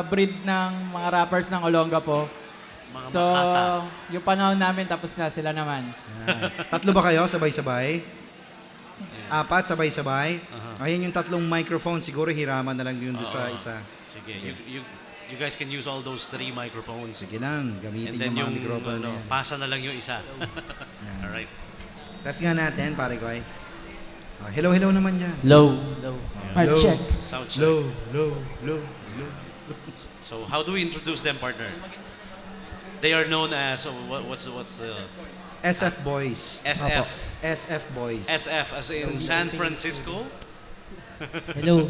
breed ng mga rappers ng Olongapo. Mga So, Makata. yung panahon namin tapos na sila naman. Tatlo ba kayo? Sabay-sabay? Apat, sabay-sabay? Ayan yung tatlong microphone. Siguro hiraman na lang yun doon sa isa. Sige, you guys can use all those 3 microphones. Sige lang, And gamitin then yung mga yung, microphone na yan. pasa na lang yung isa. Alright. Test nga natin, pare ko ay. Hello, hello naman dyan. Low. Mic Low. check. Sound check. Low, low, low, low. So how do we introduce them, partner? They are known as, so what's SF Boys. SF. Apo. SF Boys. SF as in San Francisco? Hello.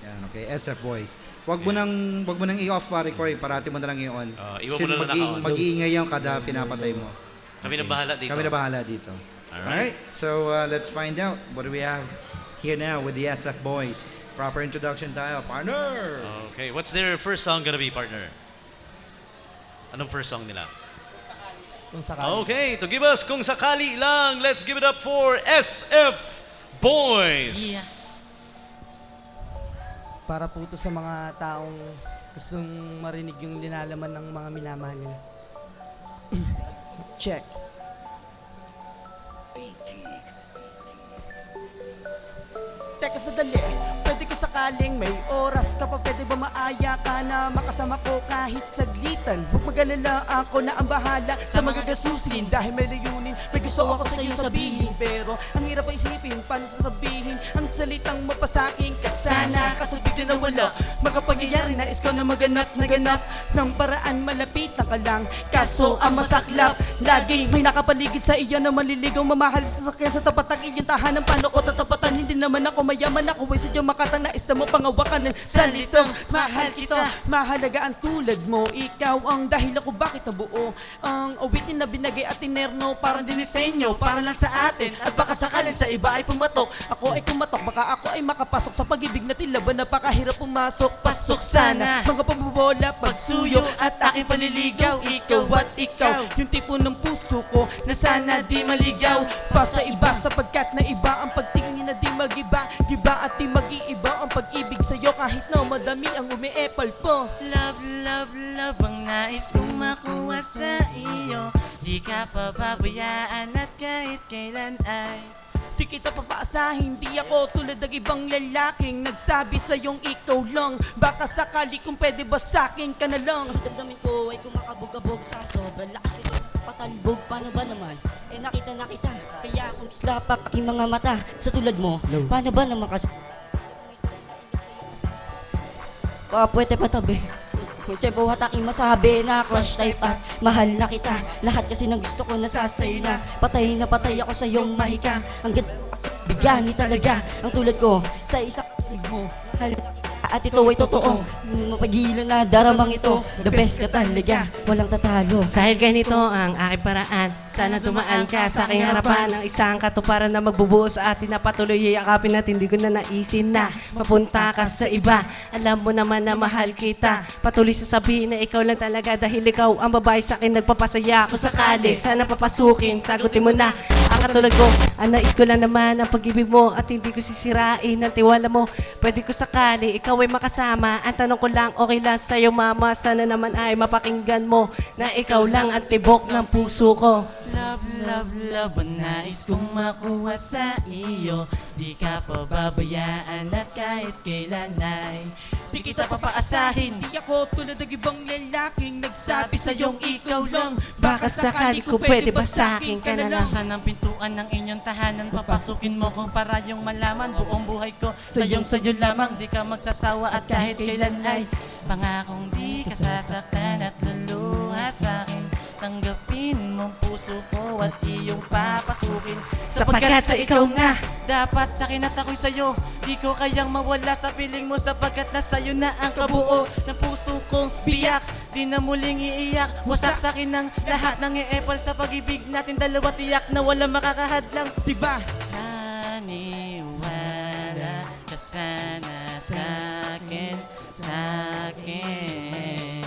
Yan, okay. SF Boys. Wag mo nang i-off, pare ko. Parati mo na lang i-on. Iwan mo na lang naka-on. Mag-iingay yung kada pinapatay mo. Kami na bahala dito. Kami na bahala dito. Alright. So, let's find out. What do we have here now with the SF Boys? Proper introduction tayo. Partner! Okay, what's their first song gonna be, partner? Anong first song nila? Kung sakali. Okay, to give us Kung Sakali Lang, let's give it up for SF Boys! Para po ito sa mga taong gustong marinig yung linalaman ng mga minamahal nila. Check. Teka sadali, pwede ko sakaling may oras ka pa, pwede ba maaya ka na makasama ko kahit saglitan? Huwag mag-alala, ako na ang bahala sa magagasusin. Dahil may layunin, may gusto ako sa iyo sabihin. Pero ang hirap pa isipin, paano sasabihin ang salitang mapasaking ka sana. Kaso di na wala, makapangyayari na ko na maganap na ganap ng paraan malapit na ka lang. Kaso ang masaklap, laging may nakapaligid sa iyo na maliligaw, mamahal sa sakyan sa tapat ng iyong tahanan. Paano ko tatapatan, hindi naman ako mayaman, ako ay sadyang makatang nais na mo pangawakan ng salitang mahal kita. Mahalaga ang tulad mo, ikaw ang dahil ako bakit nabuo ang awitin na binagay at tinerno, parang dinisenyo para lang sa atin. At baka sakaling sa iba ay pumatok, ako ay kumatok, baka ako ay makapasok sa pag-ibig na tila ba napakahirap pumasok. Pasok sana, mga pambobola, pagsuyo at aking panliligaw. Ikaw at ikaw, yung tipo ng puso ko na sana di maligaw pa sa iba, sapagkat na iba ang pagtingin na di magiba. Giba at di mag-iiba ang pag-ibig sa'yo kahit na madami ang umiepal po. Love, love, love ang nais kong makuha sa iyo. Di ka pababayaan at kahit kailan ay Di kita papaasahin, di ako tulad ng ibang lalaking nagsabi sa'yong ikaw lang. Baka sakali kung pwede ba sa'kin ka na lang. Ang damdamin ko ay kumakabog-abog sa sobrang lakas nito. Patalbog, paano ba naman? Eh nakita na kita, kaya kung islapak aking mga mata sa tulad mo, paano ba naman pwede patabi. Kaya bawat aking masabi na crush type at mahal na kita. Lahat kasi ng gusto ko nasasa'yo na. Patay na patay ako sa iyong mahika. Ang bigani talaga ang tulad ko sa isang mo. At ito ay totoo, mapagilan na daramang ito. The best ka talaga, walang tatalo. dahil ganito ang aking paraan. Sana tumaan ka sa aking harapan, ang isang katuparan na magbubuo sa atin na patuloy yakapin at hindi ko na naisin na mapunta ka sa iba. Alam mo naman na mahal kita, patuloy sasabihin na ikaw lang talaga dahil ikaw ang babae sa akin nagpapasaya. Kung sakali sana papasukin, sagutin mo na ang katulad ko. Ang nais ko lang naman ang pag-ibig mo at hindi ko sisirain ang tiwala mo. Pwede ko sakali ikaw ay makasama. Ang tanong ko lang, okay lang sa'yo mama, sana naman ay mapakinggan mo na ikaw lang ang tibok ng puso ko. Love, love, love ang nais kong makuha sa iyo. Di ka pababayaan at kahit kailan ay Di kita papaasahin, di ako tulad ng ibang lalaking nagsabi sa'yong ikaw lang. baka sakali ko pwede ba sa'kin ka na lang. Saan ang pintuan ng inyong tahanan? Papasukin mo kung para yung malaman buong buhay ko sa'yo lamang. Di ka magsasawa at kahit kailan ay pangakong di ka sasaktan at luluha sa'kin. Tanggapin mong puso ko at iyong papasukin. Sapagkat sa ikaw nga, Dapat sa'kin at ako'y sa'yo. Di ko kayang mawala sa piling mo, sapagkat na sa'yo na ang kabuo ng puso kong biyak. Di na muling iiyak, wasak sa'kin ang lahat ng iepal sa pag-ibig natin dalawa. Tiyak na walang makakahadlang. Diba? Naniwala ka sana sa'kin, sa'kin.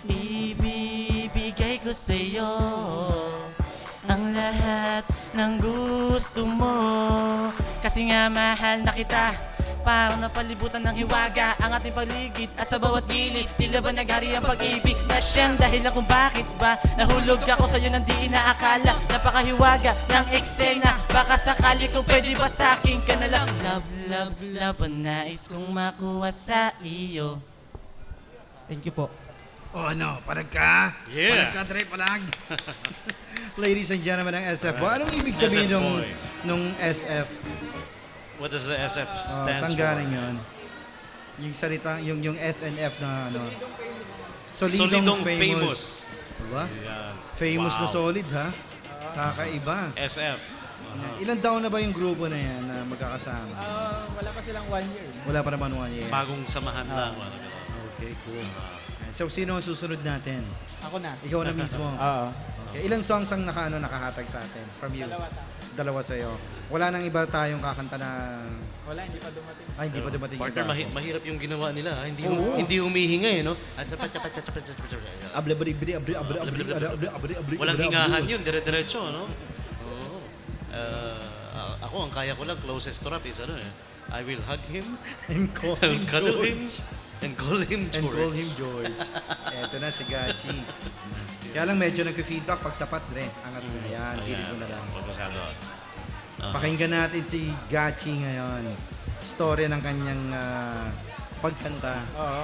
Ibibigay ko sa'yo ang lahat ng gusto mo. Kasi nga mahal na kita, Parang napalibutan ng hiwaga ang ating paligid. At sa bawat gilid, tila ba naghari ang pag-ibig na siyang dahilan kung bakit ba nahulog ako sa'yo nang di inaakala. Napakahiwaga ng eksena, baka sakali kung pwede ba sa'kin ka na lang. Love, love, love, ang nais kong makuha sa iyo. Thank you po. Oh, ano? Palag ka? Yeah. Palag ka, Dre, palag. Ladies and gentlemen ng SF Boy. Anong ibig sabihin SF nung, Boys. nung SF? What does the SF Oh, stands saan for? galing yun? Yung salita, yung SNF na ano? Solidong famous. Diba? Yan. Famous na Wow. solid, ha? Kakaiba. SF. Ilan taon na ba yung grupo na yan na magkakasama? Wala pa silang 1 year. Wala pa naman 1 year. Bagong samahan lang. Okay, cool. So, sino ang susunod natin? Ako na. Ikaw na mismo. Oo. Okay. Ilang songs ang nakahatag sa atin from you? Dalawa sa'yo. Wala nang iba tayong kakanta na... Wala, hindi pa dumating. Ay, hindi pa dumating Partner, iba. mahirap yung ginawa nila. Hindi Oo. hindi humihinga eh, no? Walang hingahan yun, dire-diretso, no? Oo. Ako, ang kaya ko lang, closest to rap is ano eh. I will hug him, And call I will him cuddle him, George. and call him George. And call him George. Eto na si Gachi. Kaya lang medyo nag-feedback pag tapat, Dre. Angat mo na yan. Tirit mo na lang. Huwag masyado. Pakinggan natin si Gachi ngayon. Storya ng kanyang pagkanta. Oo.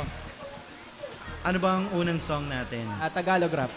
Ano ba ang unang song natin? Tagalog rap.